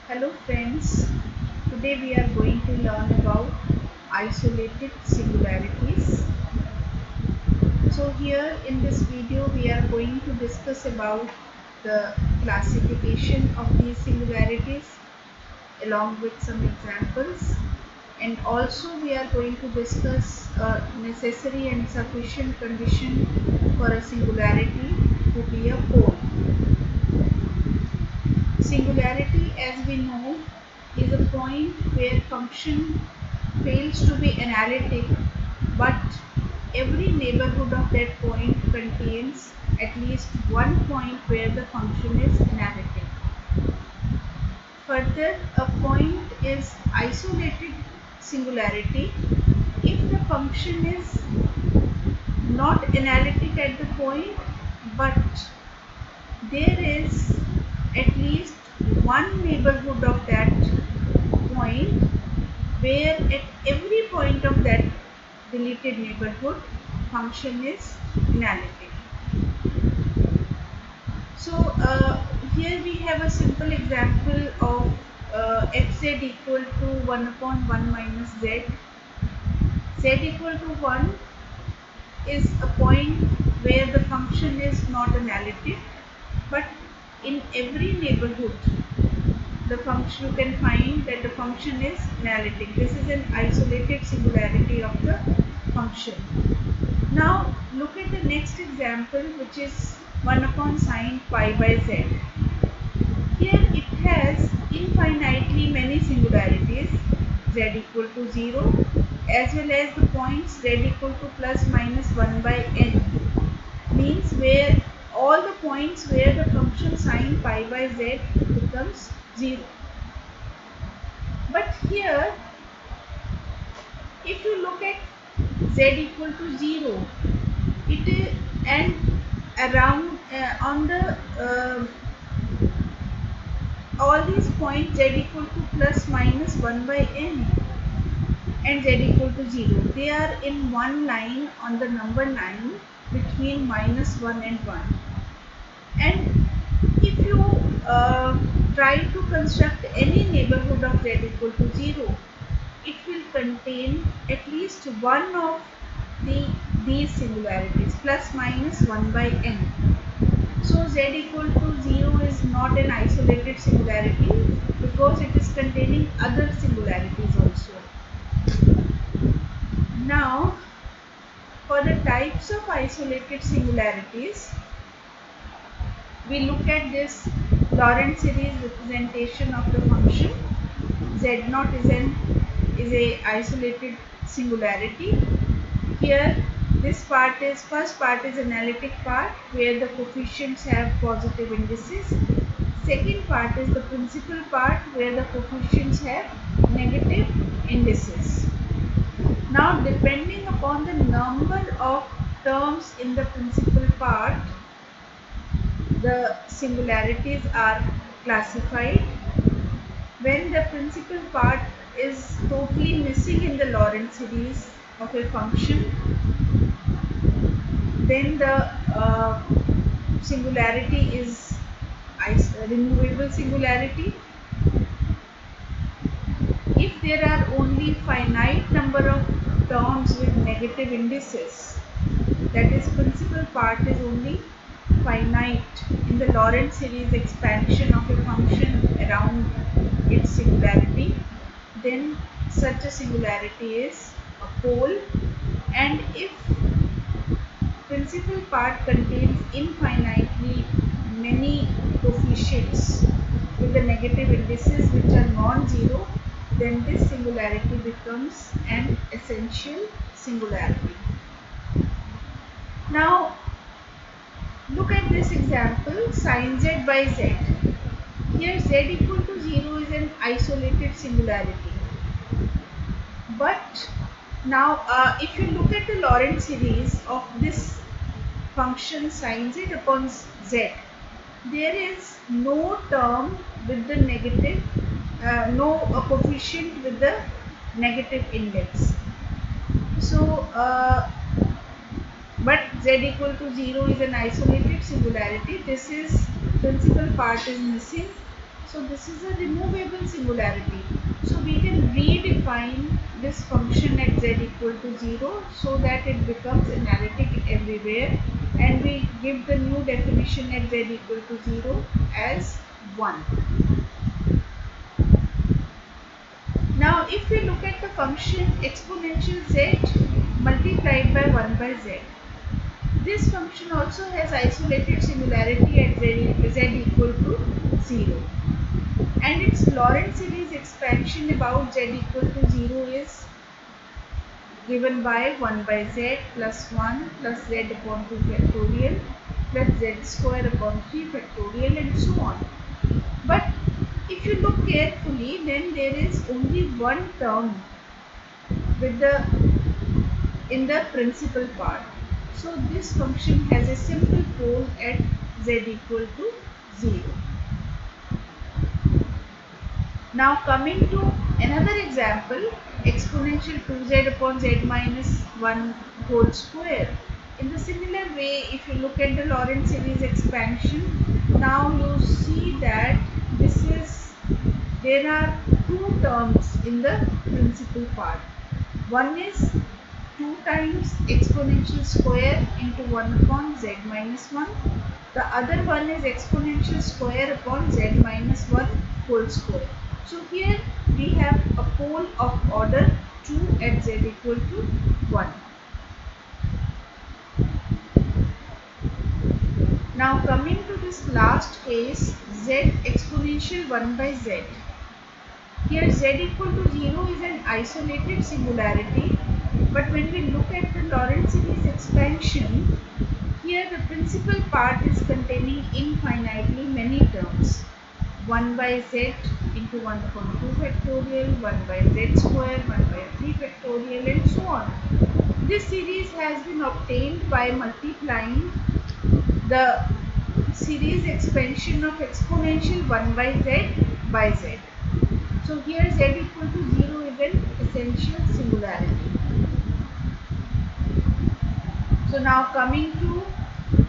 Hello friends, today we are going to learn about isolated singularities. So here in this video we are going to discuss about the classification of these singularities along with some examples, and also we are going to discuss a necessary and sufficient condition for a singularity to be a pole. Singularity, as we know, is a point where function fails to be analytic, but every neighborhood of that point contains at least one point where the function is analytic. Further, a point is isolated singularity if the function is not analytic at the point, but there is at least one neighborhood of that point where at every point of that deleted neighborhood function is analytic. So here we have a simple example of fz equal to 1 upon 1 minus z. Z equal to 1 is a point where the function is not analytic, but in every neighborhood the function you can find that the function is analytic. This is an isolated singularity of the function. Now look at the next example, which is 1 upon sine pi by z. Here it has infinitely many singularities, z equal to 0, as well as the points z equal to plus minus 1 by n, means where all the points where the function sine pi by z becomes 0. But here, if you look at z equal to 0, it is and around on the all these points z equal to plus minus 1 by n and z equal to 0, they are in one line on the number line between minus 1 and 1. And if you try to construct any neighborhood of z equal to 0, it will contain at least one of these singularities plus minus 1 by n. So z equal to 0 is not an isolated singularity because it is containing other singularities also. Now for the types of isolated singularities, we look at this Lorentz series representation of the function. Z0 is a isolated singularity. Here this first part is analytic part where the coefficients have positive indices. Second part is the principal part where the coefficients have negative indices. Now depending upon the number of terms in the principal part, the singularities are classified. When the principal part is totally missing in the Lorentz series of a function, then the singularity is removable singularity. If there are only finite number of terms with negative indices, that is principal part is only finite in the Lorentz series expansion of a function around its singularity, then such a singularity is a pole. And if principal part contains infinitely many coefficients with the negative indices which are non-zero, then this singularity becomes an essential singularity. Now look at this example, sin z by z. Here z equal to 0 is an isolated singularity. But now if you look at the Lorentz series of this function sin z upon z, there is no term with the negative, no coefficient with the negative index. So but z equal to 0 is an isolated singularity. This is principal part is missing, So this is a removable singularity. So we can redefine this function at z equal to 0 so that it becomes analytic everywhere, and we give the new definition at z equal to 0 as 1. Now if we look at the function exponential z multiplied by 1 by z, this function also has isolated singularity at z equal to 0, and its Lorentz series expansion about z equal to 0 is given by 1 by z plus 1 plus z upon 2 factorial plus z square upon 3 factorial and so on. But if you look carefully, then there is only one term with the in the principal part. So this function has a simple pole at z equal to 0. Now coming to another example, exponential 2z upon z minus 1 whole square. In the similar way, if you look at the Lorentz series expansion, now you see that this is, there are two terms in the principal part. One is 2 times exponential square into 1 upon z minus 1. The other one is exponential square upon z minus 1 whole square. So here we have a pole of order 2 at z equal to 1. Now coming to this last case, z exponential 1 by z. Here z equal to 0 is an isolated singularity, but when we look at the Lorentz series expansion, here the principal part is containing infinitely many terms. 1 by z into 1 upon 2 factorial, 1 by z square, 1 by 3 factorial and so on. This series has been obtained by multiplying the series expansion of exponential 1 by z by z. So here z equal to 0 is an essential singularity. So now coming to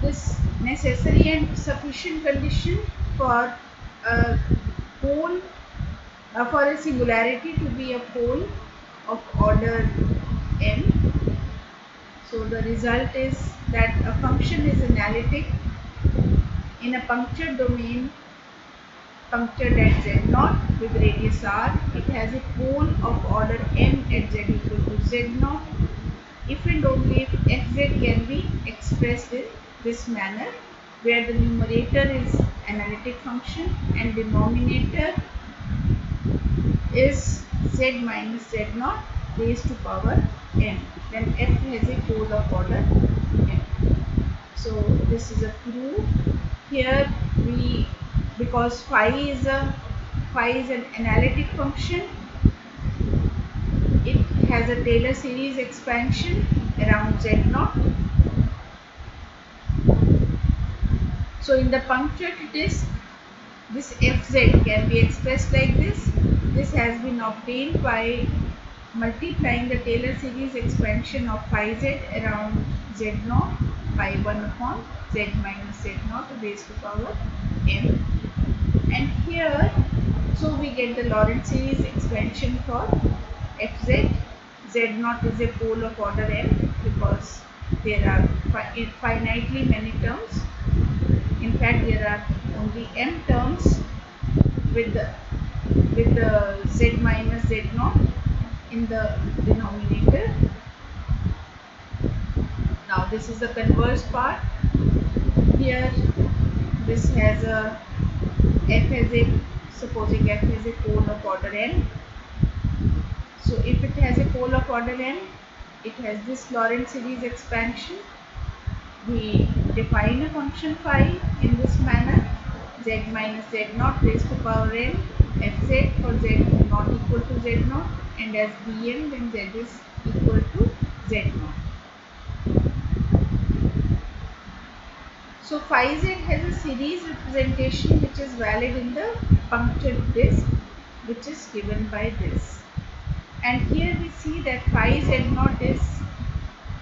this necessary and sufficient condition for a pole, for a singularity to be a pole of order n. So the result is that a function is analytic in a punctured domain punctured at z naught with radius r. It has a pole of order n at z equal to z naught if and only if fz can be expressed in this manner, where the numerator is analytic function and denominator is z minus z naught raised to power n, then f has a pole of order n. So this is a proof. Here we, because phi is an analytic function, it has a Taylor series expansion around z naught. So in the punctured disk, this fz can be expressed like this. This has been obtained by multiplying the Taylor series expansion of phi z around z naught by 1 upon z minus z naught raised to power n. And here, so we get the Lorentz series expansion for fz. Z naught is a pole of order n because there are finitely many terms. In fact, there are only m terms with the z minus z naught in the denominator. Now this is the converse part. Here this has a f has a, supposing f has a pole of order n. So if it has a pole of order n, it has this Lorentz series expansion. We define a function phi in this manner: z minus z naught raised to power n fz for z not equal to z naught, and as bn when z is equal to z naught. So phi z has a series representation which is valid in the punctured disk, which is given by this. And here we see that phi z naught is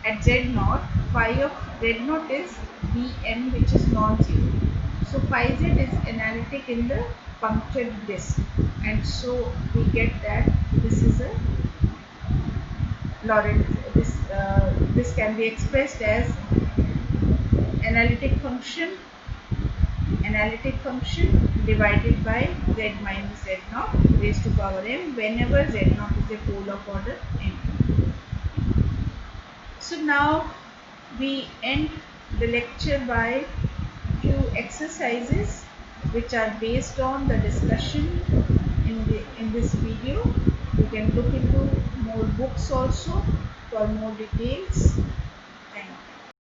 at z naught, phi of z naught is bn, which is non-zero. So phi z is analytic in the punctured disk, and so we get that this is a Lorentz. This can be expressed as analytic function analytic function divided by z minus z naught raised to power m whenever z naught is a pole of order n. So now we end the lecture by few exercises which are based on the discussion in this video. You can look into more books also for more details.